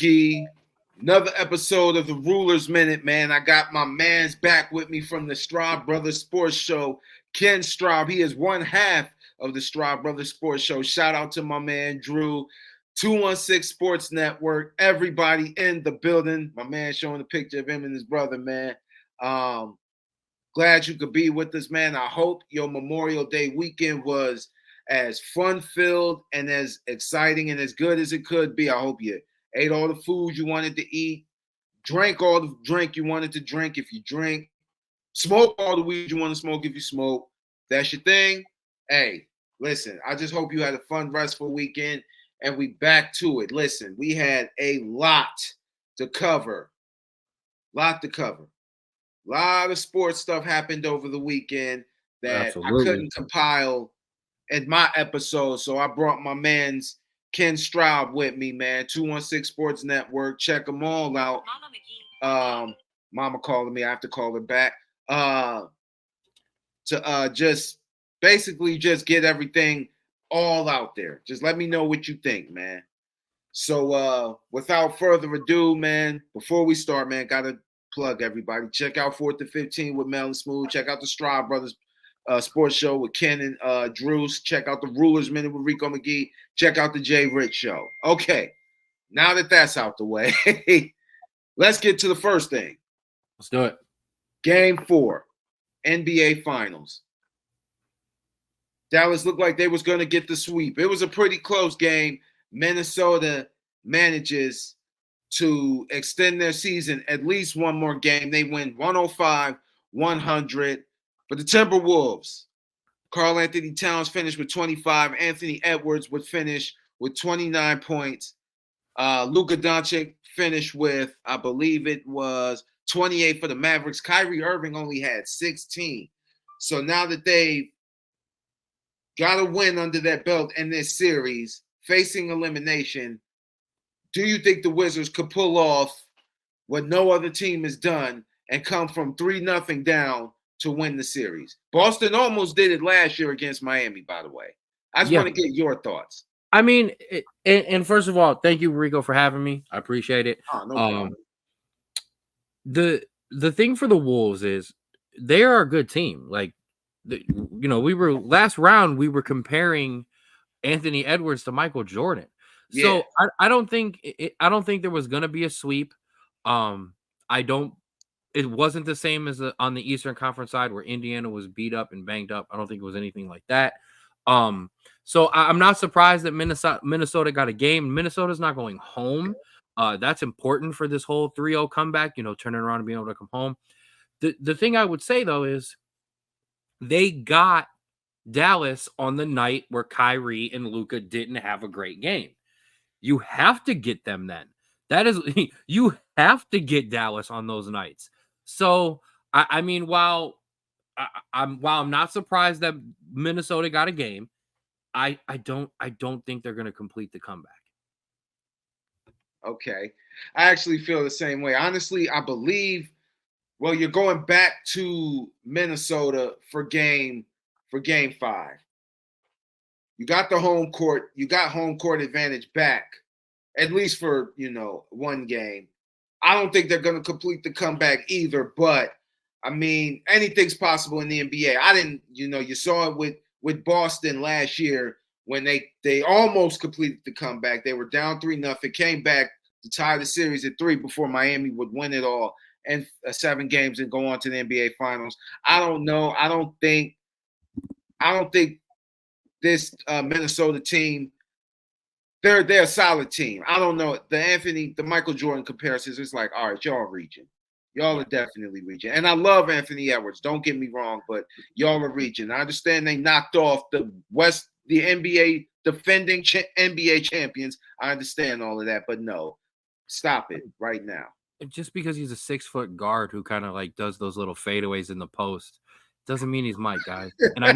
McGee. Another episode of the Ruler's Minute, man. I got my man's back with me from the Straub Brothers Sports Show, Ken Straub. He is one half of the Straub Brothers Sports Show. Shout out to my man, Drew. 216 Sports Network. Everybody in the building. My man showing a picture of him and his brother, man. Glad you could be with us, man. I hope your Memorial Day weekend was as fun-filled and as exciting and as good as it could be. I hope you ate all the food you wanted to eat, drank all the drink you wanted to drink if you drink, smoke all the weed you want to smoke if you smoke. That's your thing. Hey, listen, I just hope you had a fun, restful weekend, and we back to it. Listen, we had a lot to cover. A lot of sports stuff happened over the weekend that Absolutely. I couldn't compile in my episode, so I brought my man's Ken Straub with me, man. 216 Sports Network. Check them all out. Mama calling me. I have to call her back. To just basically just get everything all out there. Just let me know what you think, man. So without further ado, man, before we start, man, gotta plug everybody. Check out 4th to 15 with Mel and Smooth. Check out the Straub Brothers Sports Show with Ken and Drews. Check out the Rulers Minute with Rico McGee. Check out the Jay Rich Show. Okay, now that that's out the way, let's get to the first thing. Let's do it. Game 4, NBA Finals. Dallas looked like they was going to get the sweep. It was a pretty close game. Minnesota manages to extend their season at least one more game. They win 105-100. For the Timberwolves, Karl Anthony Towns finished with 25. Anthony Edwards would finish with 29 points. Luka Doncic finished with, I believe it was 28 for the Mavericks. Kyrie Irving only had 16. So now that they've got a win under their belt in this series, facing elimination, do you think the Wizards could pull off what no other team has done and come from 3-0 down to win the series? Boston almost did it last year against Miami, by the way. I just want to get your thoughts. I mean, and first of all, thank you, Rico, for having me. I appreciate it. Oh, no problem. The thing for the Wolves is they are a good team. Like, we were last round, we were comparing Anthony Edwards to Michael Jordan. Yeah. So I don't think there was gonna be a sweep. It wasn't the same as on the Eastern Conference side where Indiana was beat up and banged up. I don't think it was anything like that. So I'm not surprised that Minnesota got a game. Minnesota's not going home. That's important for this whole 3-0 comeback, turning around and being able to come home. The thing I would say, though, is they got Dallas on the night where Kyrie and Luka didn't have a great game. You have to get them then. That is, you have to get Dallas on those nights. So, I mean, while I'm not surprised that Minnesota got a game, I don't think they're going to complete the comeback. Okay. I actually feel the same way. Honestly, I believe, well, you're going back to Minnesota for game 5. You got the home court. You got home court advantage back, at least for, one game. I don't think they're going to complete the comeback either, but, I mean, anything's possible in the NBA. You saw it with Boston last year when they almost completed the comeback. They were down 3-0, came back to tie the series at 3 before Miami would win it all and 7 games and go on to the NBA Finals. I don't know. I don't think this Minnesota team, they're a solid team. I don't know. The Michael Jordan comparisons, it's like, all right, y'all are reaching. Y'all are definitely reaching. And I love Anthony Edwards. Don't get me wrong, but y'all are reaching. I understand they knocked off the NBA defending NBA champions. I understand all of that, but no. Stop it right now. Just because he's a 6-foot guard who kind of like does those little fadeaways in the post doesn't mean he's Mike, guys. And I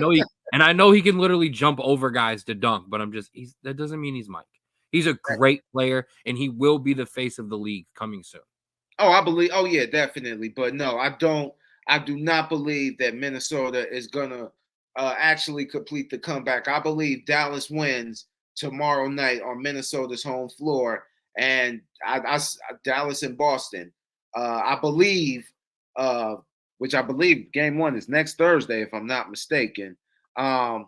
know he can literally jump over guys to dunk, but that doesn't mean he's Mike. He's a great player, and he will be the face of the league coming soon. Oh, I believe. Oh, yeah, definitely. But no, I don't. I do not believe that Minnesota is gonna actually complete the comeback. I believe Dallas wins tomorrow night on Minnesota's home floor, and Dallas and Boston. I believe, which I believe game one is next Thursday, if I'm not mistaken. I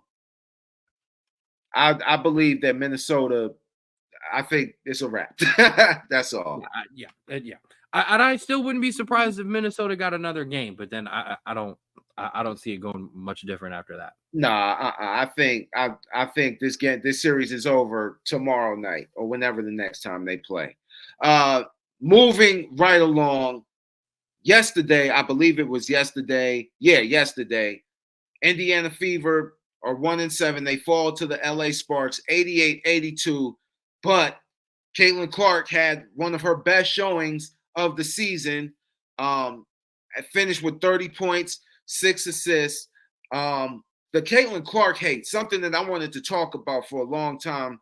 believe that Minnesota. I think it's a wrap. That's all. I still wouldn't be surprised if Minnesota got another game, but then I don't see it going much different after that. Nah, I think this series is over tomorrow night or whenever the next time they play. Moving right along. Yesterday, I believe it was yesterday. Yeah, yesterday. Indiana Fever are 1-7. They fall to the LA Sparks 88-82. But Caitlin Clark had one of her best showings of the season. Finished with 30 points, 6 assists. The Caitlin Clark hate, something that I wanted to talk about for a long time,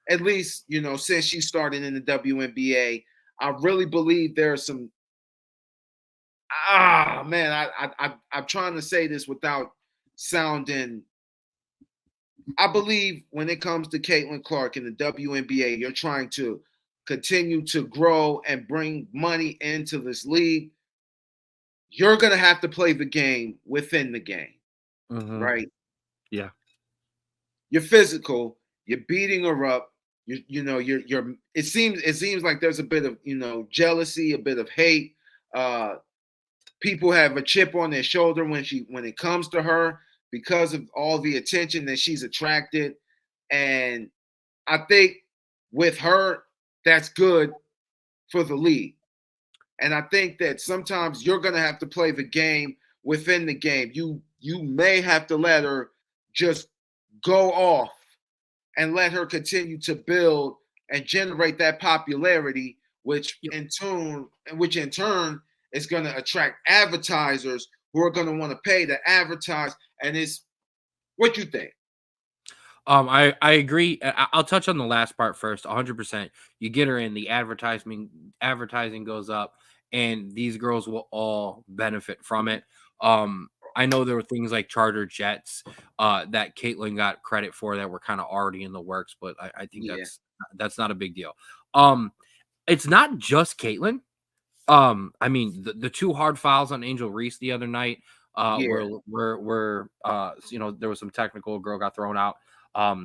at least, since she started in the WNBA. I really believe there are some man, I'm trying to say this without sounding. I believe when it comes to Caitlin Clark in the WNBA, you're trying to continue to grow and bring money into this league. You're gonna have to play the game within the game, right? Yeah. You're physical. You're beating her up. You're. It seems like there's a bit of jealousy, a bit of hate. People have a chip on their shoulder when it comes to her because of all the attention that she's attracted. And I think with her, that's good for the league. And I think that sometimes you're going to have to play the game within the game. You may have to let her just go off and let her continue to build and generate that popularity, which in turn is going to attract advertisers who are going to want to pay to advertise. And it's what you think. I agree. I'll touch on the last part first. 100%. You get her in, the advertising goes up, and these girls will all benefit from it. I know there were things like charter jets that Caitlin got credit for that were kind of already in the works, but I think that's not a big deal. It's not just Caitlin. I mean, the two hard fouls on Angel Reese the other night were there was some technical, girl got thrown out.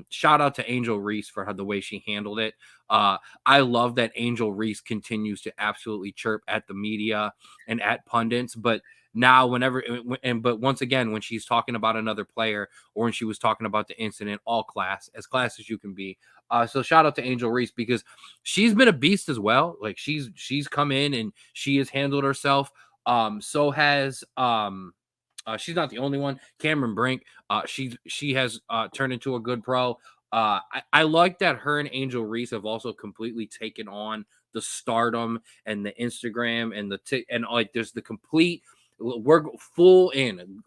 Shout out to Angel Reese for the way she handled it. I love that Angel Reese continues to absolutely chirp at the media and at pundits, but now but once again, when she's talking about another player or when she was talking about the incident, all class as you can be. So shout out to Angel Reese because she's been a beast as well. Like she's come in and she has handled herself. So has she's not the only one. Cameron Brink, she has turned into a good pro. I like that her and Angel Reese have also completely taken on the stardom and the Instagram and and like there's the complete. We're full in.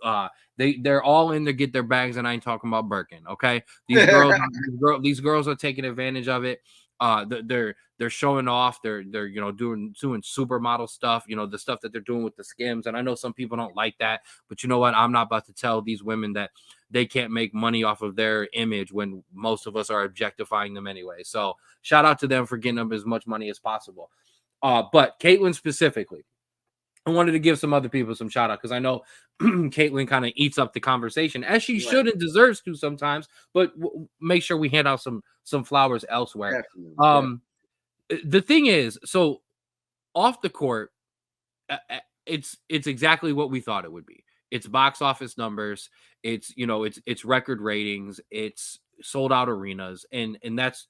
They're all in to get their bags, and I ain't talking about Birkin. Okay, these girls are taking advantage of it. They're showing off. They're doing supermodel stuff. The stuff that they're doing with the Skims. And I know some people don't like that, but you know what? I'm not about to tell these women that they can't make money off of their image when most of us are objectifying them anyway. So shout out to them for getting them as much money as possible. But Caitlin specifically, I wanted to give some other people some shout out because I know Caitlin kind of eats up the conversation as she should and deserves to sometimes, but make sure we hand out some flowers elsewhere. Definitely. The thing is, so off the court, it's exactly what we thought it would be. It's box office numbers. It's record ratings. It's sold out arenas, and that's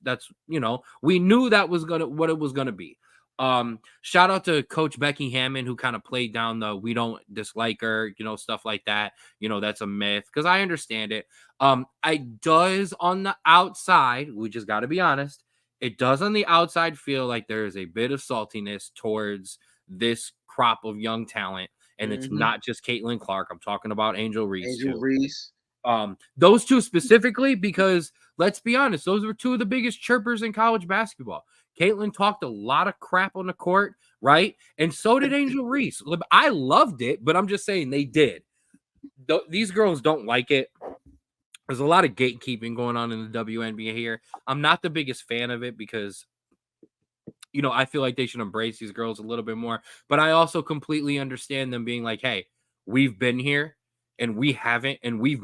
we knew that was what it was gonna be. Shout out to Coach Becky Hammond who kind of played down the we don't dislike her, stuff like that. That's a myth because I understand it. I does on the outside, we just got to be honest. It does on the outside feel like there is a bit of saltiness towards this crop of young talent, and it's not just Caitlin Clark. I'm talking about Angel Reese too. Those two specifically, because let's be honest, those were two of the biggest chirpers in college basketball. Caitlin talked a lot of crap on the court, right? And so did Angel Reese. I loved it, but I'm just saying they did. These girls don't like it. There's a lot of gatekeeping going on in the WNBA here. I'm not the biggest fan of it because I feel like they should embrace these girls a little bit more. But I also completely understand them being like, hey, we've been here and we haven't, and we've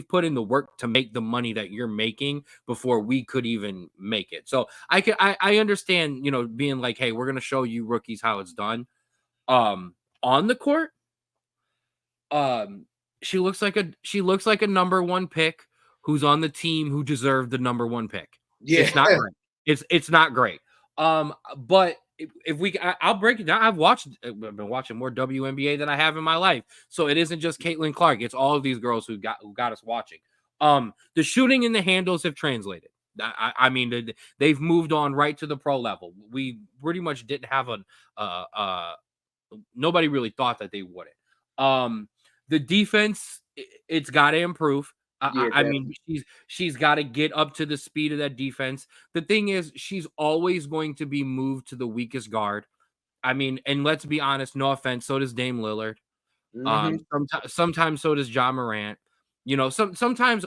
put in the work to make the money that you're making before we could even make it. So I understand, being like, hey, we're gonna show you rookies how it's done. On the court, um, she looks like a number one pick who's on the team who deserved the number one pick. Yeah. It's not great. It's not great. But I'll break it down. I've been watching more WNBA than I have in my life. So it isn't just Caitlin Clark. It's all of these girls who got us watching. The shooting and the handles have translated. I mean, they've moved on right to the pro level. We pretty much didn't have nobody really thought that they wouldn't. The defense, it's got to improve. Yeah, I mean, she's got to get up to the speed of that defense. The thing is, she's always going to be moved to the weakest guard. I mean, and let's be honest, no offense, so does Dame Lillard. Mhm. Sometimes so does Ja Morant. Sometimes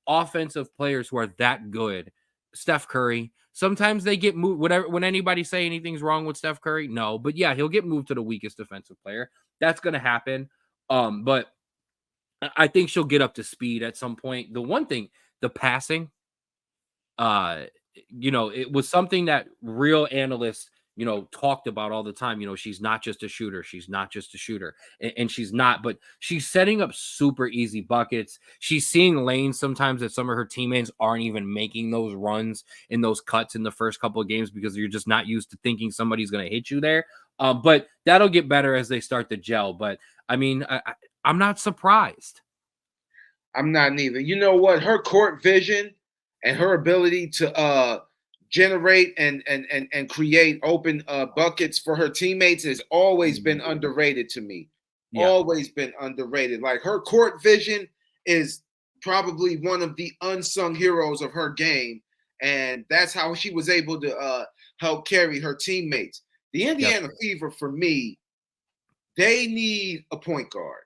offensive players who are that good, Steph Curry. Sometimes they get moved. Whatever. When anybody say anything's wrong with Steph Curry, no. But yeah, he'll get moved to the weakest defensive player. That's gonna happen. But I think she'll get up to speed at some point. The one thing, the passing, uh it was something that real analysts talked about all the time. She's not just a shooter, she's not just a shooter, and she's not, but she's setting up super easy buckets. She's seeing lanes sometimes that some of her teammates aren't even making those runs in those cuts in the first couple of games because you're just not used to thinking somebody's going to hit you there. But that'll get better as they start to gel. But I mean, I'm not surprised. I'm not neither. You know what? Her court vision and her ability to generate and create open buckets for her teammates has always been underrated to me. Yeah. Always been underrated. Like her court vision is probably one of the unsung heroes of her game, and that's how she was able to help carry her teammates. The Yep. Indiana Fever, for me, they need a point guard.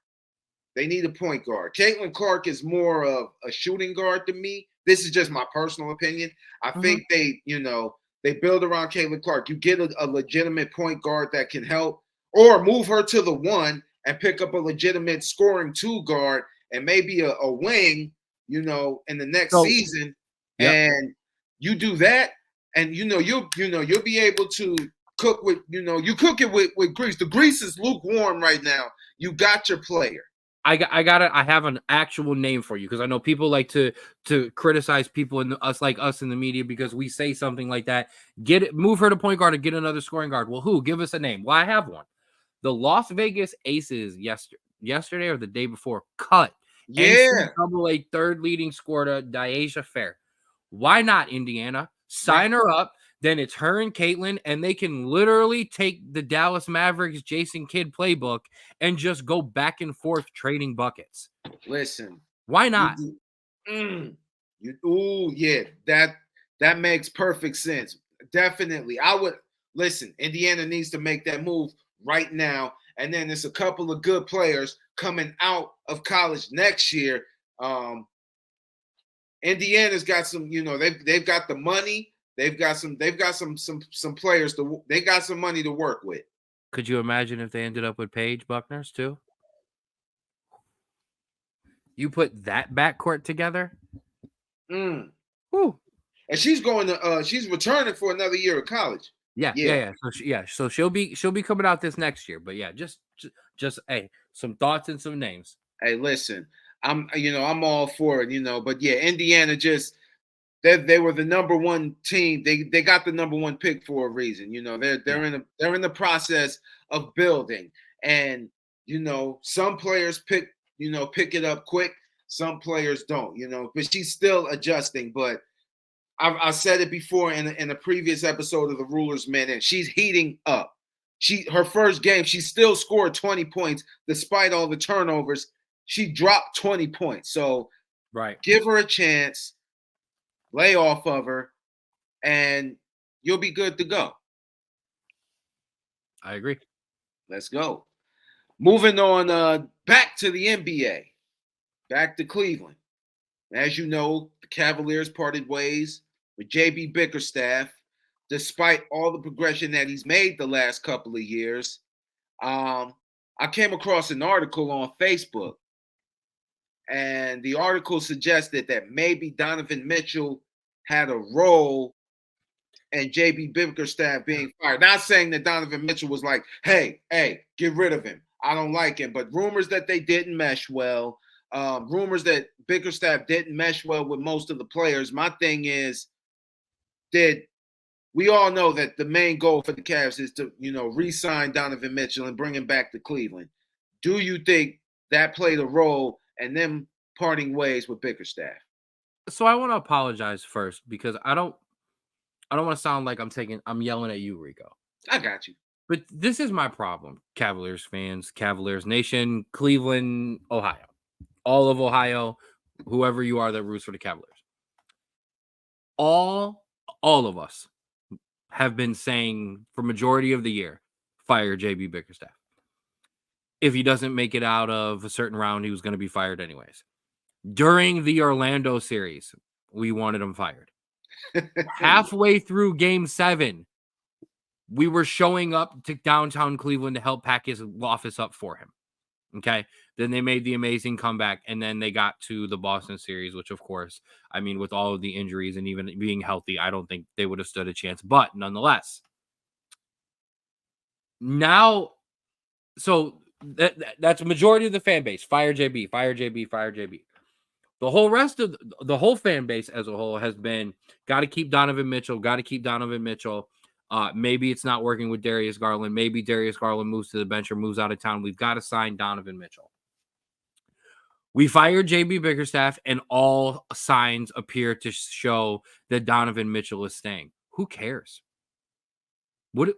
They need a point guard. Caitlin Clark is more of a shooting guard to me. This is just my personal opinion. I think they build around Caitlin Clark. You get a legitimate point guard that can help, or move her to the one and pick up a legitimate scoring two guard and maybe a wing, in the next So, season. yep. And you do that, and you'll be able to cook with, you cook it with grease. The grease is lukewarm right now. You got your player. I have an actual name for you because I know people like to criticize people in us in the media because we say something like that. Move her to point guard and get another scoring guard. Well, who? Give us a name. Well, I have one. The Las Vegas Aces yesterday or the day before cut NCAA third leading scorer Diasia Fair. Why not, Indiana? Sign her up. Then it's her and Caitlin, and they can literally take the Dallas Mavericks Jason Kidd playbook and just go back and forth trading buckets. Listen, why not? That makes perfect sense. Definitely, I would listen. Indiana needs to make that move right now, and then there's a couple of good players coming out of college next year. Indiana's got some, they've got the money. They've got some players they got some money to work with. Could you imagine if they ended up with Paige Buckners too? You put that backcourt together. Whew. And she's returning for another year of college. Yeah. So she'll be coming out this next year. But yeah, just hey, some thoughts and some names. Hey, listen, I'm all for it, but yeah, Indiana just they were the number one team. They got the number one pick for a reason. They're in the process of building, and some players pick it up quick. Some players don't. But she's still adjusting. But I said it before in a previous episode of the Rulers Minute. She's heating up. Her first game, she still scored 20 points despite all the turnovers. She dropped 20 points. So give her a chance. Lay off of her, and you'll be good to go. I agree. Let's go. Moving on, back to the NBA. Back to Cleveland. As you know, the Cavaliers parted ways with JB Bickerstaff despite all the progression that he's made the last couple of years. I came across an article on Facebook, and the article suggested that maybe Donovan Mitchell had a role in JB Bickerstaff being fired. Not saying that Donovan Mitchell was like, hey, get rid of him. I don't like him. But rumors that they didn't mesh well, rumors that Bickerstaff didn't mesh well with most of the players. My thing is, we all know that the main goal for the Cavs is to, re-sign Donovan Mitchell and bring him back to Cleveland. Do you think that played a role in them parting ways with Bickerstaff? So I want to apologize first because I don't want to sound like I'm yelling at you, Rico. I got you. But this is my problem, Cavaliers fans, Cavaliers Nation, Cleveland, Ohio. All of Ohio, whoever you are that roots for the Cavaliers. All of us have been saying for majority of the year, fire JB Bickerstaff. If he doesn't make it out of a certain round, he was going to be fired anyways. During the Orlando series, we wanted him fired. Halfway through game 7, we were showing up to downtown Cleveland to help pack his office up for him. Okay. Then they made the amazing comeback, and then they got to the Boston series, which, of course, I mean, with all of the injuries and even being healthy, I don't think they would have stood a chance. But nonetheless, now, so that's a majority of the fan base. Fire JB, fire JB, fire JB. The whole rest of the whole fan base as a whole has been, got to keep Donovan Mitchell, got to keep Donovan Mitchell. Maybe it's not working with Darius Garland. Maybe Darius Garland moves to the bench or moves out of town. We've got to sign Donovan Mitchell. We fired JB Bickerstaff, and all signs appear to show that Donovan Mitchell is staying. Who cares? What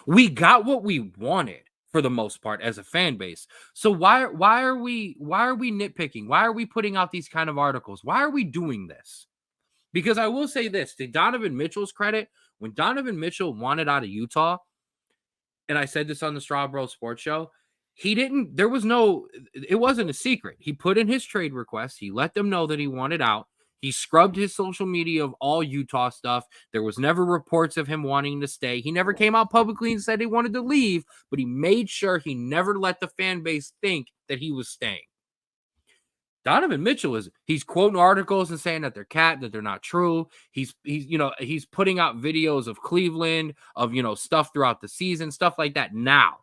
we got what we wanted for the most part as a fan base. So why are we nitpicking? Why are we putting out these kind of articles? Why are we doing this? Because I will say this, to Donovan Mitchell's credit, when Donovan Mitchell wanted out of Utah, and I said this on the Straub Sports Show, it wasn't a secret. He put in his trade request. He let them know that he wanted out. He scrubbed his social media of all Utah stuff. There was never reports of him wanting to stay. He never came out publicly and said he wanted to leave, but he made sure he never let the fan base think that he was staying. Donovan Mitchell he's quoting articles and saying that they're not true. He's putting out videos of Cleveland, of, stuff throughout the season, stuff like that. Now,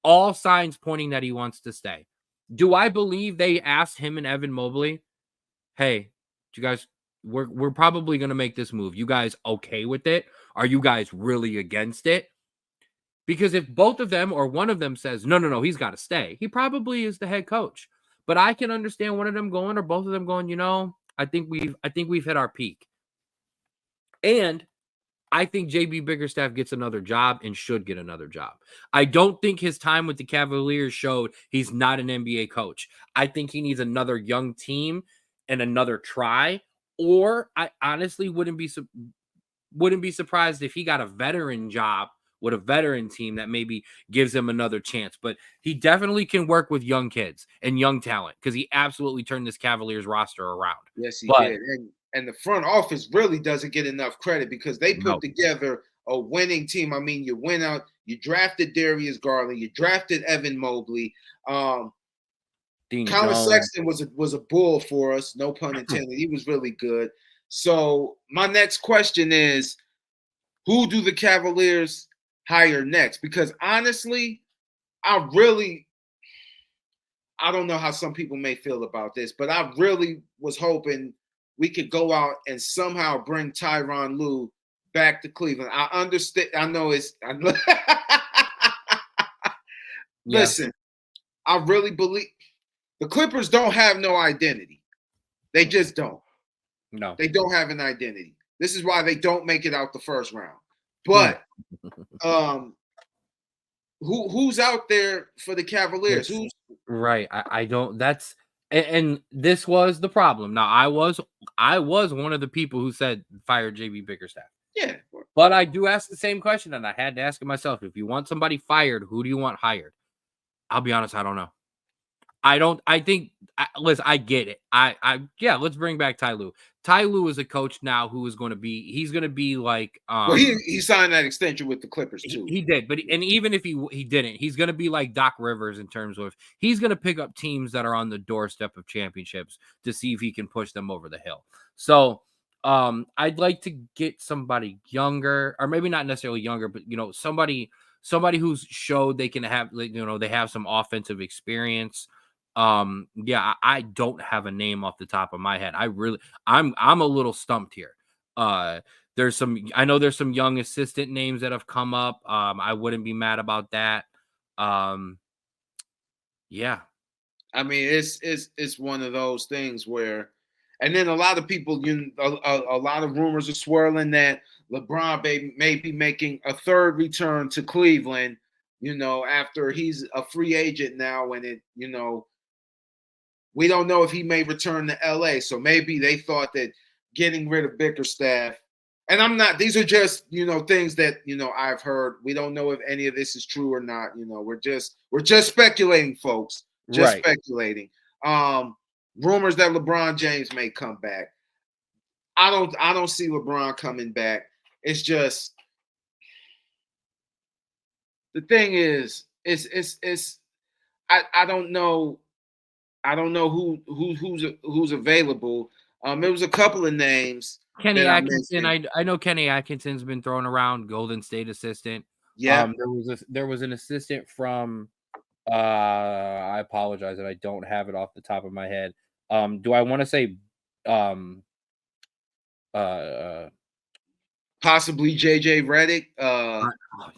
all signs pointing that he wants to stay. Do I believe they asked him and Evan Mobley, hey, you guys, we're probably going to make this move. You guys okay with it? Are you guys really against it? Because if both of them or one of them says, no, he's got to stay, he probably is the head coach. But I can understand one of them going or both of them going, I think we've hit our peak. And I think JB Bickerstaff gets another job and should get another job. I don't think his time with the Cavaliers showed he's not an NBA coach. I think he needs another young team and another try. Or I honestly wouldn't be surprised if he got a veteran job with a veteran team that maybe gives him another chance. But he definitely can work with young kids and young talent because he absolutely turned this Cavaliers roster around. Yes, he did. And the front office really doesn't get enough credit because they put together a winning team. I mean, you went out, you drafted Darius Garland, you drafted Evan Mobley. Colin Sexton was a bull for us, no pun intended. He was really good. So my next question is, who do the Cavaliers hire next? Because honestly, I don't know how some people may feel about this, but I really was hoping we could go out and somehow bring Tyronn Lue back to Cleveland. I understand. I know it's. Listen, I really believe the Clippers don't have no identity. They just don't. No, they don't have an identity. This is why they don't make it out the first round. But who's out there for the Cavaliers? Who's right? I don't. That's. And this was the problem. Now, I was one of the people who said fire JB Bickerstaff. Yeah. But I do ask the same question, and I had to ask it myself. If you want somebody fired, who do you want hired? I'll be honest, I don't know. I think. Listen, I get it. Yeah. Let's bring back Ty Lue. Ty Lue is a coach now who is going to be. He's going to be like Well, he signed that extension with the Clippers too. He did, but and even if he didn't, he's going to be like Doc Rivers in terms of he's going to pick up teams that are on the doorstep of championships to see if he can push them over the hill. So, I'd like to get somebody younger, or maybe not necessarily younger, but somebody who's showed they can have, they have some offensive experience. Yeah, I don't have a name off the top of my head. I'm a little stumped here. I know there's some young assistant names that have come up. I wouldn't be mad about that. Yeah. I mean, it's one of those things where, and then a lot of people, a lot of rumors are swirling that LeBron may be making a third return to Cleveland, after he's a free agent now, and we don't know if he may return to LA. So maybe they thought that getting rid of Bickerstaff, and these are just, things that, I've heard. We don't know if any of this is true or not. We're just speculating, folks. Just speculating. Rumors that LeBron James may come back. I don't see LeBron coming back. It's just, the thing is, I don't know. I don't know who's available. There was a couple of names. Kenny Atkinson. I know Kenny Atkinson's been thrown around. Golden State assistant. Yeah. There was an assistant from. I apologize that I don't have it off the top of my head. Do I want to say possibly JJ Redick?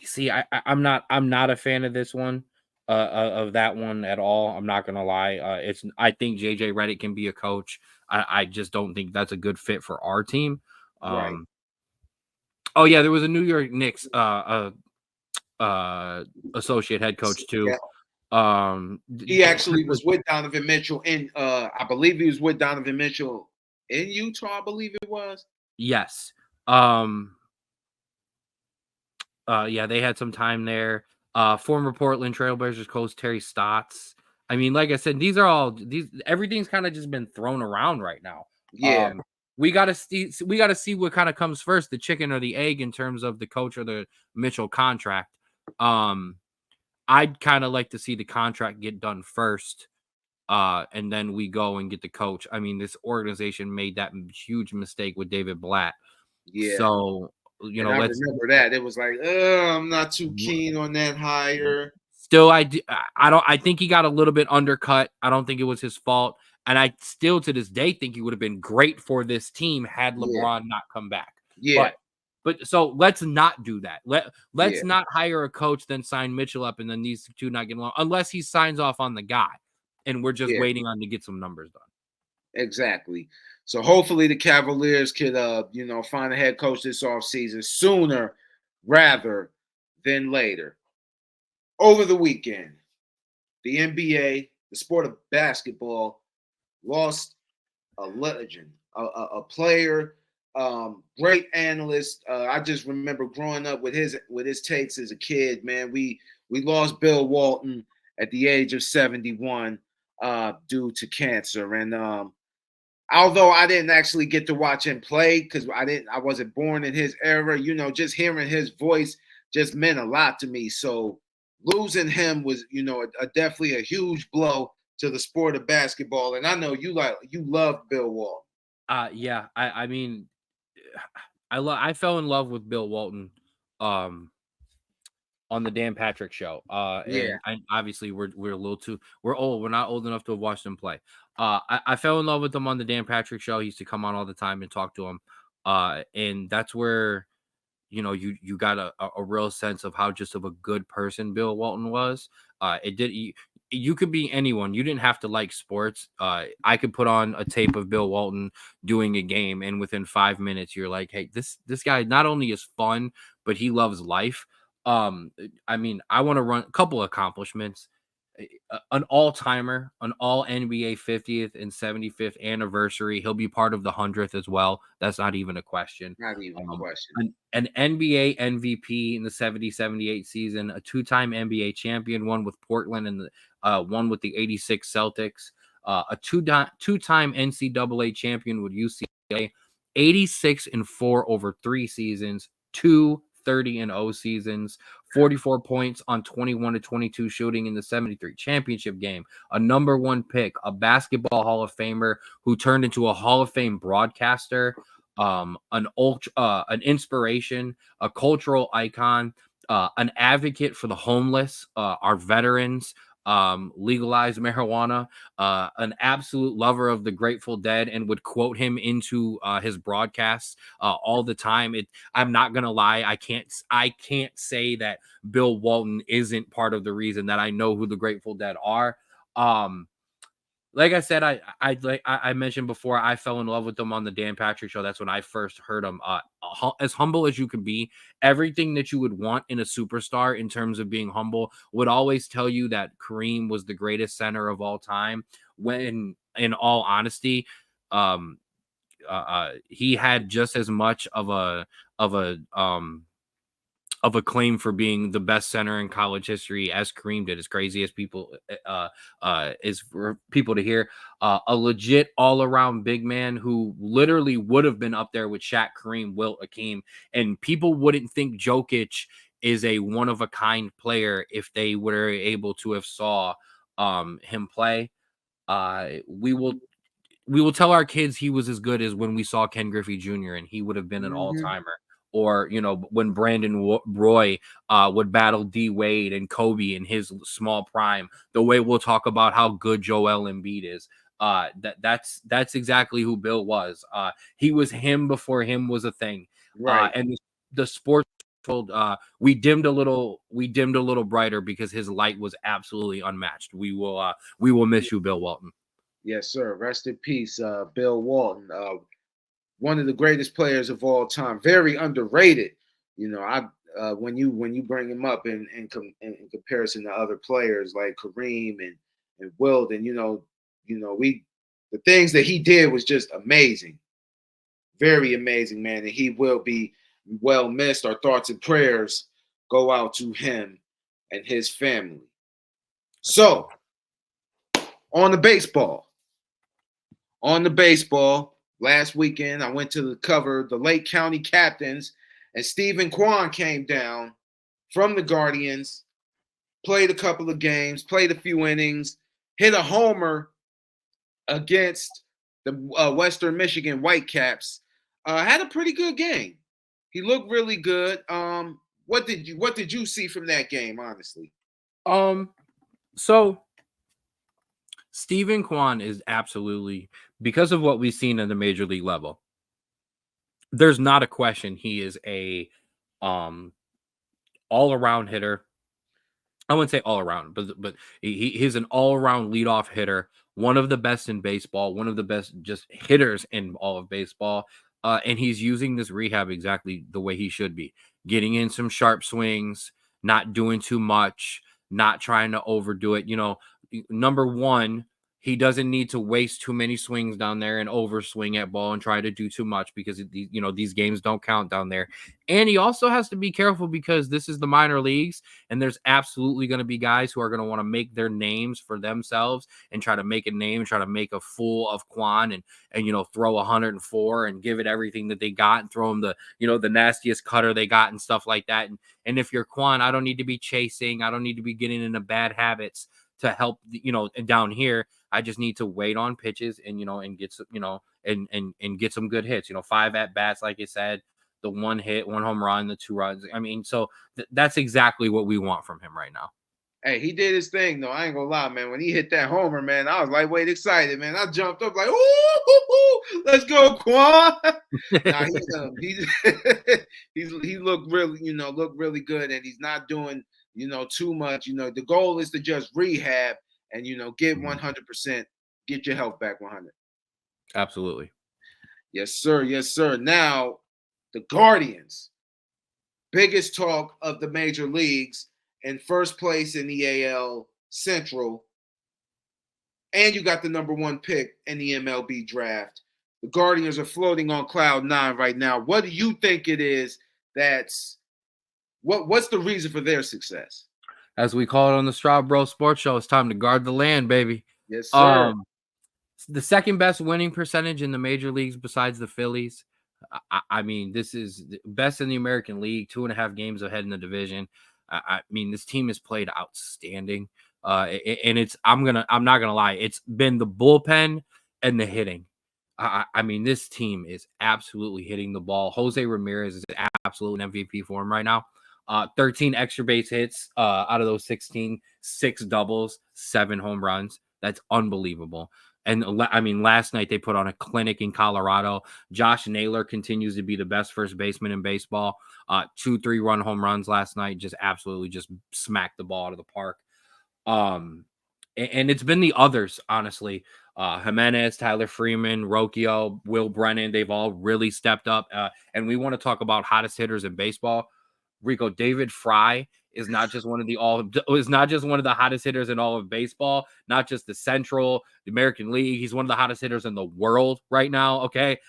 See, I'm not a fan of this one, of that one at all. I'm not gonna lie. I think JJ Redick can be a coach. I just don't think that's a good fit for our team. Right. Oh yeah, there was a New York Knicks associate head coach too. Yeah. He actually was with Donovan Mitchell I believe he was with Donovan Mitchell in Utah, I believe it was. Yes. Yeah, they had some time there. Former Portland Trailblazers coach Terry Stotts. I mean, like I said, everything's kind of just been thrown around right now. Yeah. We gotta see what kind of comes first, the chicken or the egg, in terms of the coach or the Mitchell contract. I'd kind of like to see the contract get done first, and then we go and get the coach. I mean, this organization made that huge mistake with David Blatt. Yeah. So, I remember that. It was like, I'm not too keen on that hire. Still, I think he got a little bit undercut. I don't think it was his fault. And I still, to this day, think he would have been great for this team had LeBron not come back. Yeah. But so let's not do that. Let's not hire a coach, then sign Mitchell up, and then these two not get along, unless he signs off on the guy, and we're just waiting on to get some numbers done. Exactly. So hopefully the Cavaliers could, find a head coach this offseason sooner rather than later. Over the weekend, the NBA, the sport of basketball, lost a legend, a player, great analyst. I just remember growing up with his takes as a kid. Man, we lost Bill Walton at the age of 71 due to cancer. And although I didn't actually get to watch him play because I wasn't born in his era, just hearing his voice just meant a lot to me. So losing him was, definitely a huge blow to the sport of basketball. And I know you love Bill Walton. Yeah. I mean, I fell in love with Bill Walton on the Dan Patrick show. And obviously we're old. We're not old enough to have watched him play. I fell in love with him on the Dan Patrick show. He used to come on all the time and talk to him. And that's where, you got a real sense of how just of a good person Bill Walton was. You could be anyone. You didn't have to like sports. I could put on a tape of Bill Walton doing a game, and within 5 minutes, you're like, hey, this guy not only is fun, but he loves life. I mean, I want to run a couple accomplishments. an all-timer, an all NBA 50th and 75th anniversary. He'll be part of the 100th as well. That's not even a question. Not even a question. An NBA MVP in the 70-78 season, a two-time NBA champion, one with Portland and one with the 86 Celtics, a two-time NCAA champion with UCLA, 86-4 over 3 seasons, 2 30-0 seasons, 44 points on 21-22 shooting in the 73 championship game, a #1 pick, a basketball Hall of Famer who turned into a Hall of Fame broadcaster, an inspiration, a cultural icon, an advocate for the homeless, our veterans, legalized marijuana, an absolute lover of the Grateful Dead, and would quote him into his broadcasts all the time. I'm not gonna lie, I can't say that Bill Walton isn't part of the reason that I know who the Grateful Dead are. Like I said, I mentioned before, I fell in love with them on the Dan Patrick Show. That's when I first heard them. As humble as you can be, everything that you would want in a superstar in terms of being humble would always tell you that Kareem was the greatest center of all time. When, in all honesty, um, he had just as much of a claim for being the best center in college history as Kareem did. As crazy as people is for people to hear, a legit all-around big man who literally would have been up there with Shaq, Kareem, Wilt, Akeem, and people wouldn't think Jokic is a one-of-a-kind player if they were able to have saw him play. We will tell our kids he was as good as when we saw Ken Griffey Jr. and he would have been an Mm-hmm. all-timer. Or, when Brandon Roy would battle D Wade and Kobe in his small prime, the way we'll talk about how good Joel Embiid is. That's exactly who Bill was. He was him before him was a thing. Right. And the sports world, we dimmed a little brighter because his light was absolutely unmatched. We will miss you, Bill Walton. Yes, sir. Rest in peace, Bill Walton. One of the greatest players of all time. Very underrated. I when you bring him up in comparison to other players like Kareem and Wilt, and we the things that he did was just amazing, very amazing, man. And he will be well missed. Our thoughts and prayers go out to him and his family. So on the baseball. On the baseball, last weekend, I went to cover the Lake County Captains, and Stephen Kwan came down from the Guardians, played a couple of games, played a few innings, hit a homer against the Western Michigan Whitecaps. Had a pretty good game. He looked really good. What did you see from that game, honestly? So Stephen Kwan is absolutely, because of what we've seen at the major league level, there's not a question he is a all-around hitter. I wouldn't say all around, but he's an all-around leadoff hitter, one of the best in baseball, one of the best just hitters in all of baseball. And he's using this rehab exactly the way he should be, getting in some sharp swings, not doing too much, not trying to overdo it. Number one, he doesn't need to waste too many swings down there and overswing at ball and try to do too much because these games don't count down there. And he also has to be careful because this is the minor leagues, and there's absolutely going to be guys who are going to want to make their names for themselves and try to make a name and try to make a fool of Kwan and throw 104 and give it everything that they got and throw him the nastiest cutter they got and stuff like that. And if you're Kwan, I don't need to be chasing. I don't need to be getting into bad habits to help, down here. I just need to wait on pitches and get some, and get some good hits. 5 at bats, like you said, the 1 hit, 1 home run, the 2 runs. I mean, so that's exactly what we want from him right now. Hey, he did his thing though. I ain't gonna lie, man. When he hit that homer, man, I was lightweight excited, man. I jumped up like, "Ooh, let's go, Kwan!" Nah, he looked really good, and he's not doing too much. The goal is to just rehab and get 100%, get your health back 100. Absolutely. Yes, sir. Yes, sir. Now, the Guardians, biggest talk of the major leagues, in first place in the AL Central, and you got the number 1 pick in the MLB draft. The Guardians are floating on cloud 9 right now. What do you think it is that's what's the reason for their success? As we call it on the Straub Bro Sports Show, it's time to guard the land, baby. Yes, sir. The second best winning percentage in the major leagues besides the Phillies. I mean, this is best in the American League, 2.5 games ahead in the division. I mean, this team has played outstanding. And I'm not gonna lie, it's been the bullpen and the hitting. I mean, this team is absolutely hitting the ball. Jose Ramirez is absolute MVP form right now. 13 extra base hits out of those 16, 6 doubles, 7 home runs. That's unbelievable. And I mean, last night they put on a clinic in Colorado. Josh Naylor continues to be the best first baseman in baseball. 2 3-run home runs last night. Just absolutely just smacked the ball out of the park. And it's been the others, honestly. Jimenez, Tyler Freeman, Rocchio, Will Brennan. They've all really stepped up. And we want to talk about hottest hitters in baseball. Rico, David Fry is not just one of the hottest hitters in all of baseball, not just the Central, the American League. He's one of the hottest hitters in the world right now. Okay.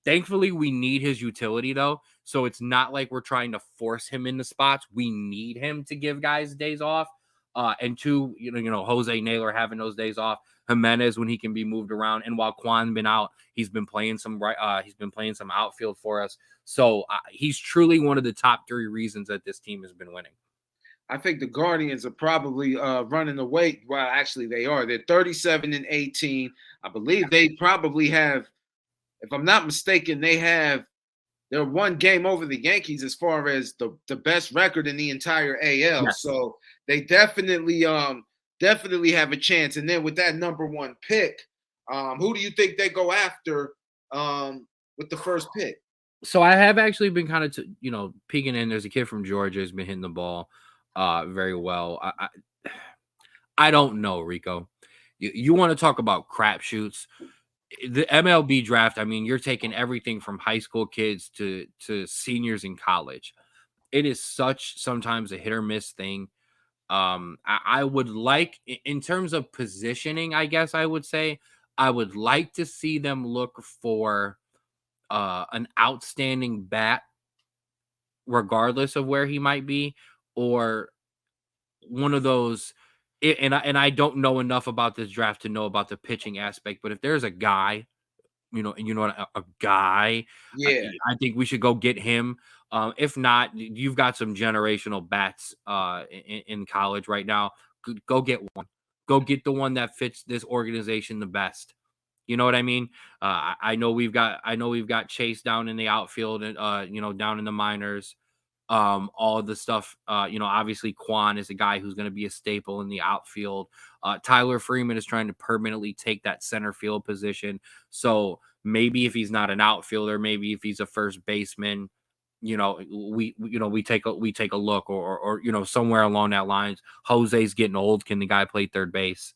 Thankfully, we need his utility though. So it's not like we're trying to force him into spots. We need him to give guys days off. And two, Jose Naylor having those days off. Jimenez when he can be moved around, and while Kwan been out, he's been playing some outfield for us. So he's truly one of the top 3 reasons that this team has been winning. I think the Guardians are probably running away. Well, actually, they are. They're 37-18. I believe they probably have, if I'm not mistaken, they're 1 game over the Yankees as far as the best record in the entire AL. Yes. So they definitely have a chance. And then with that number 1 pick, who do you think they go after with the first pick? So I have actually been kind of, peeking in. There's a kid from Georgia who's been hitting the ball very well. I don't know, Rico. You want to talk about crapshoots? The MLB draft, I mean, you're taking everything from high school kids to seniors in college. It is sometimes a hit or miss thing. I would like, in terms of positioning, I guess I would say, I would like to see them look for an outstanding bat, regardless of where he might be, or one of those. And I don't know enough about this draft to know about the pitching aspect, but if there's a guy, a guy, Yeah. I think we should go get him. If not, you've got some generational bats in college right now. Go get one. Go get the one that fits this organization the best. You know what I mean? I know we've got Chase down in the outfield and down in the minors. All of the stuff, obviously Kwan is a guy who's going to be a staple in the outfield. Tyler Freeman is trying to permanently take that center field position. So maybe if he's not an outfielder, maybe if he's a first baseman, we take a look or somewhere along that lines. Jose's getting old. Can the guy play third base?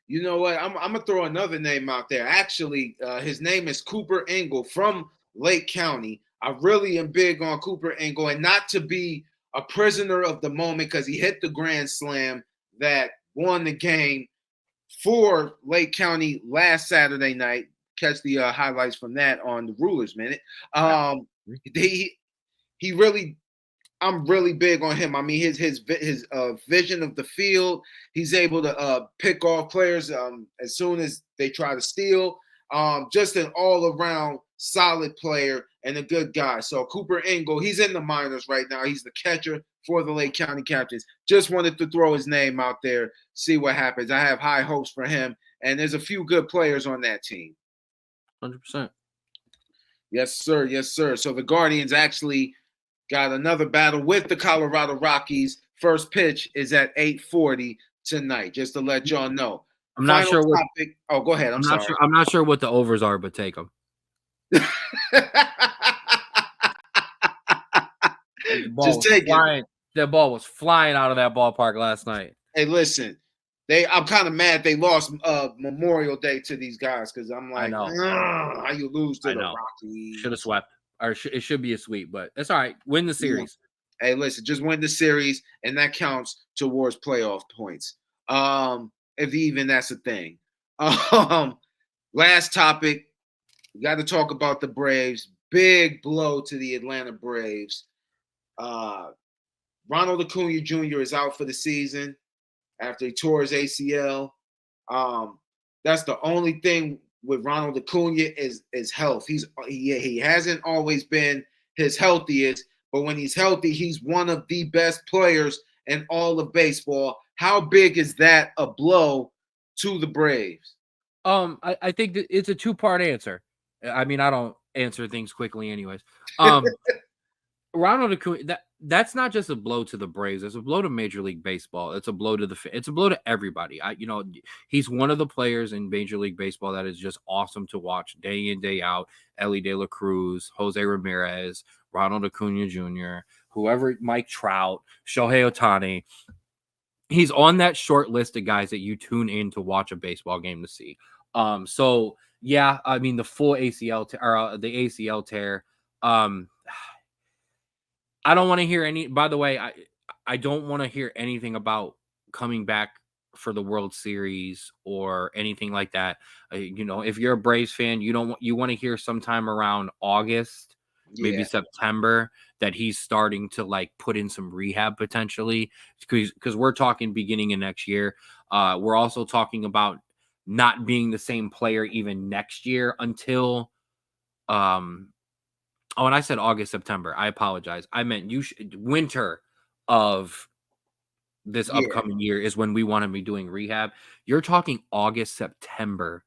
You know what? I'm gonna throw another name out there. Actually, his name is Cooper Engel from Lake County. I really am big on Cooper Engel, and not to be a prisoner of the moment because he hit the grand slam that won the game for Lake County last Saturday night. Catch the highlights from that on the Rulers Minute. He really, I'm really big on him. I mean, his vision of the field. He's able to pick off players as soon as they try to steal. Just an all-around solid player and a good guy. So Cooper Engel, he's in the minors right now. He's the catcher for the Lake County Captains. Just wanted to throw his name out there, see what happens. I have high hopes for him, and there's a few good players on that team. 100%. Yes, sir. Yes, sir. So the Guardians actually got another battle with the Colorado Rockies. First pitch is at 8:40 tonight, just to let y'all know. I'm not sure what topic. Oh, go ahead. I'm sorry. I'm not sure what the overs are, but take them. Just take it. That ball was flying out of that ballpark last night. Hey, listen. I'm kind of mad they lost Memorial Day to these guys because I'm like, how you lose to the Rockies? Should have swept. Or it should be a sweep, but that's all right. Win the series. Hey, listen, just win the series, and that counts towards playoff points. If even that's a thing. Um, Last topic, we got to talk about the Braves. Big blow to the Atlanta Braves. Uh, Ronald Acuna Jr. is out for the season after he tore his ACL. Um, that's the only thing with Ronald Acuna is health. He hasn't always been his healthiest, but when he's healthy, he's one of the best players in all of baseball. How big is that a blow to the Braves? I think that it's a two-part answer. I mean, I don't answer things quickly anyways. Ronald Acuna, that's not just a blow to the Braves. It's a blow to Major League Baseball. It's a blow to it's a blow to everybody. He's one of the players in Major League Baseball that is just awesome to watch day in, day out. Ellie De La Cruz, Jose Ramirez, Ronald Acuna Jr., whoever, Mike Trout, Shohei Ohtani. He's on that short list of guys that you tune in to watch a baseball game to see. So yeah, I mean the full ACL or the ACL tear. I don't want to hear any. By the way, I don't want to hear anything about coming back for the World Series or anything like that. If you're a Braves fan, you want to hear sometime around August, maybe Yeah, September, that he's starting to like put in some rehab potentially, because we're talking beginning of next year. We're also talking about not being the same player even next year until Oh, and I said August, September. I apologize. I meant winter of this yeah, upcoming year is when we want to be doing rehab. You're talking August, September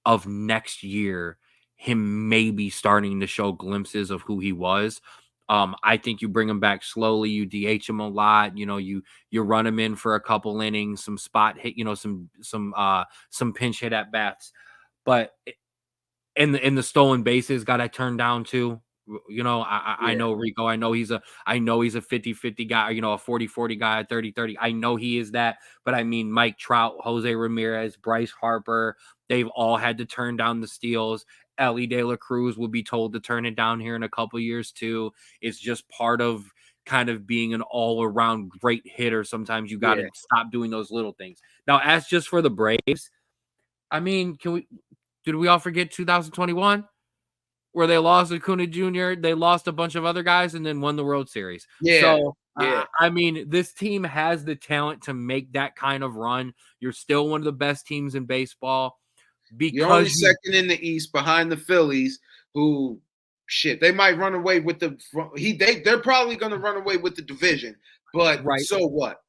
of next year, him maybe starting to show glimpses of who he was. I think you bring him back slowly. You DH him a lot. You run him in for a couple innings, some spot hit. Some pinch hit at bats. But in the stolen bases got to turn down too. I yeah, know Rico. I know he's a 50-50 guy, a 40-40 guy, a 30-30. I know he is that, but I mean Mike Trout, Jose Ramirez, Bryce Harper, they've all had to turn down the steals. Ellie De La Cruz will be told to turn it down here in a couple years too. It's just part of kind of being an all-around great hitter. Sometimes you got yeah. to stop doing those little things. Now, as just for the Braves, I mean, did we all forget 2021 where they lost Acuna Jr., they lost a bunch of other guys, and then won the World Series? Yeah, So, yeah. I mean, this team has the talent to make that kind of run. You're still one of the best teams in baseball You're only because you second in the East behind the Phillies, who shit, they might run away with they're probably gonna run away with the division. But right. so what?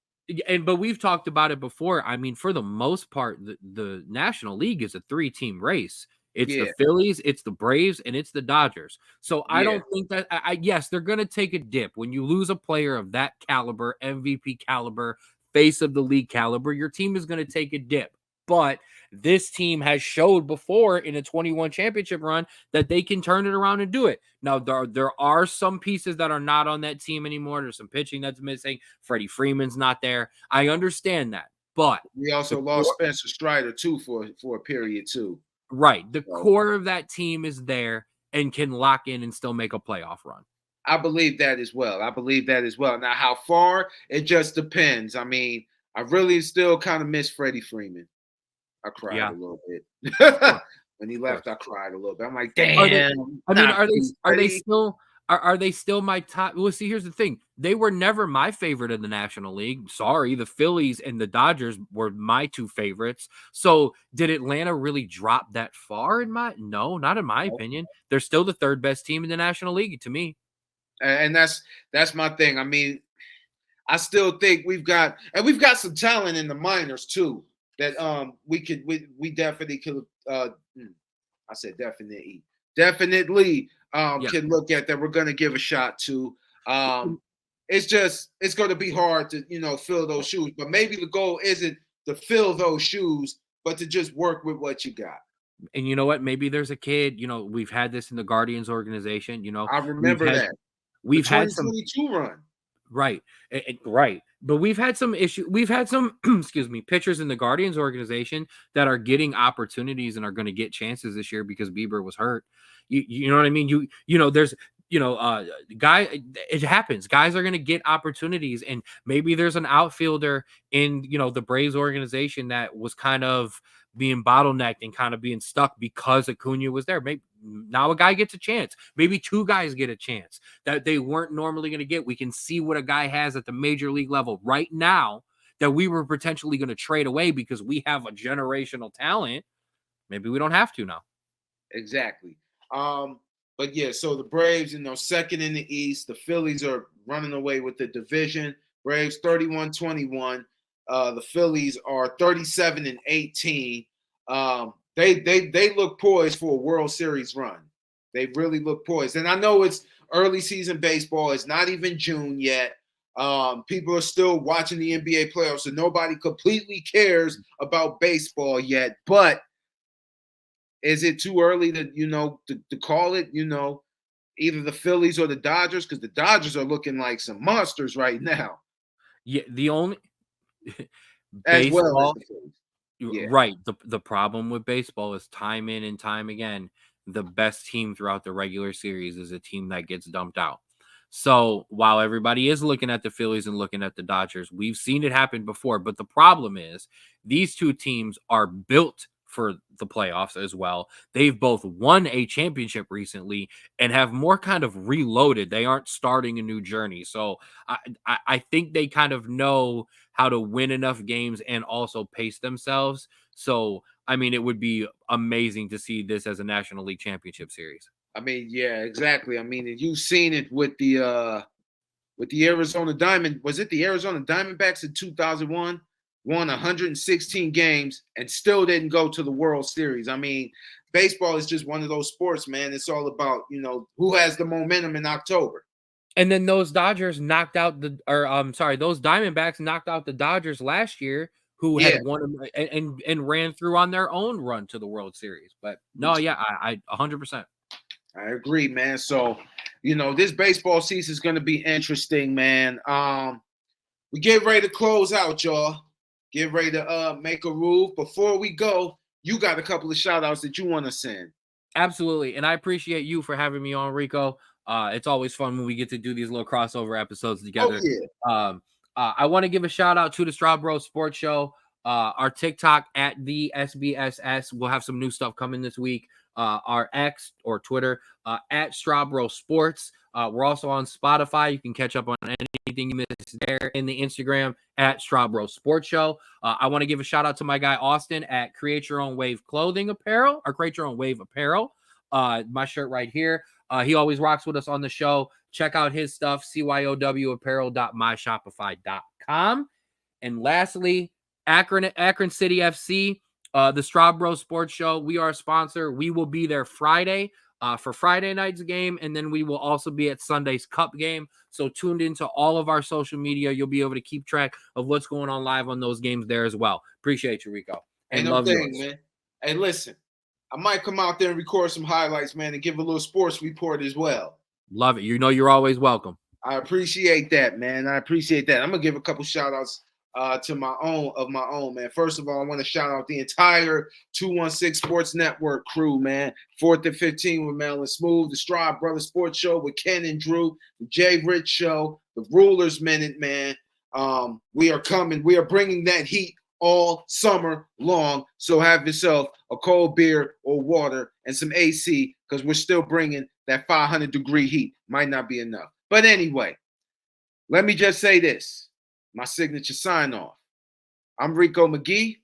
But we've talked about it before. I mean, for the most part, the National League is a 3-team race. It's the Yeah, Phillies, it's the Braves, and it's the Dodgers. So I yeah, don't think that yes, they're going to take a dip when you lose a player of that caliber, MVP caliber, face of the league caliber. Your team is going to take a dip. But this team has showed before in a 21 championship run that they can turn it around and do it. Now, there are some pieces that are not on that team anymore. There's some pitching that's missing. Freddie Freeman's not there. I understand that. But we the also lost core, Spencer Strider too for a period too. right, the So core of that team is there and can lock in and still make a playoff run. I believe that as well. I believe that as well. Now, how far? It just depends. I mean, I really still kind of miss Freddie Freeman. I cried Yeah, a little bit. of course, When he of course. left, I cried a little bit. I'm like, Are they damn, I mean, not me, are they Freddie. still are they still my top? Well, see, here's the thing. They were never my favorite in the National League. Sorry, the Phillies and the Dodgers were my two favorites. So, did Atlanta really drop that far in my No, not in my opinion. They're still the third best team in the National League to me. And that's my thing. I mean, I still think we've got some talent in the minors too that we definitely could I said definitely Yeah. can look at that we're gonna give a shot to. It's going to be hard to fill those shoes, but maybe the goal isn't to fill those shoes, but to just work with what you got. And you know what? Maybe there's a kid, we've had this in the Guardians organization, I we've remember had that the we've had some 2022 run. right. Right. But we've had some we've had some excuse me, pitchers in the Guardians organization that are getting opportunities and are going to get chances this year because Bieber was hurt. You know what I mean? There's it happens. Guys are going to get opportunities, and maybe there's an outfielder in, the Braves organization that was kind of being bottlenecked and kind of being stuck because Acuna was there. Maybe now a guy gets a chance. Maybe two guys get a chance that they weren't normally going to get. We can see what a guy has at the major league level right now that we were potentially going to trade away because we have a generational talent. Maybe we don't have to now. Exactly. But yeah, so the Braves, second in the East. The Phillies are running away with the division. Braves 31-21. The Phillies are 37-18. They look poised for a World Series run. They really look poised. And I know it's early season baseball. It's not even June yet. People are still watching the NBA playoffs, so nobody completely cares about baseball yet. But is it too early to call it? Either the Phillies or the Dodgers, because the Dodgers are looking like some monsters right now. Yeah, the only as well as baseball, the Phillies. Yeah. right. The problem with baseball is time in and time again, the best team throughout the regular series is a team that gets dumped out. So while everybody is looking at the Phillies and looking at the Dodgers, we've seen it happen before. But the problem is these two teams are built for the playoffs as well. They've both won a championship recently and have more kind of reloaded. They aren't starting a new journey. So I think they kind of know how to win enough games and also pace themselves. So, I mean, it would be amazing to see this as a National League Championship series. I mean, yeah, exactly. I mean, you've seen it with the Arizona Diamond. Was it the Arizona Diamondbacks in 2001? Won 116 games and still didn't go to the World Series. I mean, baseball is just one of those sports, man. It's all about, who has the momentum in October. And then those Diamondbacks knocked out the Dodgers last year, who had won and ran through on their own run to the World Series. But no, yeah, I 100%. I agree, man. So, this baseball season is going to be interesting, man. We get ready to close out, y'all. Get ready to make a move. Before we go, you got a couple of shout outs that you want to send. Absolutely. And I appreciate you for having me on, Rico. It's always fun when we get to do these little crossover episodes together. Oh, yeah. I want to give a shout out to the Straub Sports Show. Our TikTok at the SBSS. We'll have some new stuff coming this week. Our X or Twitter at Straub Sports. We're also on Spotify. You can catch up on anything you missed there. In the Instagram at Straub Sports Show. I want to give a shout out to my guy Austin at Create Your Own Wave Clothing Apparel or Create Your Own Wave Apparel. My shirt right here. He always rocks with us on the show. Check out his stuff, cyowapparel.myshopify.com. And lastly, Akron City FC, the Straub Sports Show. We are a sponsor. We will be there Friday for Friday night's game, and then we will also be at Sunday's Cup game. So tuned into all of our social media. You'll be able to keep track of what's going on live on those games there as well. Appreciate you, Rico. And love you, man. Hey, listen, I might come out there and record some highlights, man, and give a little sports report as well. Love it. You're always welcome. I appreciate that, man. I appreciate that. I'm gonna give a couple shout outs to my own, man. First of all, I want to shout out the entire 216 Sports Network crew, man. 4th and 15 with Mel and Smooth, the Straub Brothers Sports Show with Ken and Drew, the Jay Rich Show, the Rulers Minute, man. We are coming. We are bringing that heat all summer long. So have yourself a cold beer or water and some AC, because we're still bringing that 500-degree heat. Might not be enough. But anyway, let me just say this. My signature sign off. I'm Rico McGee.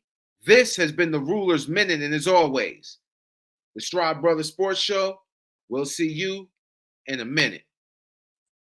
This has been the Ruler's Minute, and as always, the Straub Brothers Sports Show. We'll see you in a minute.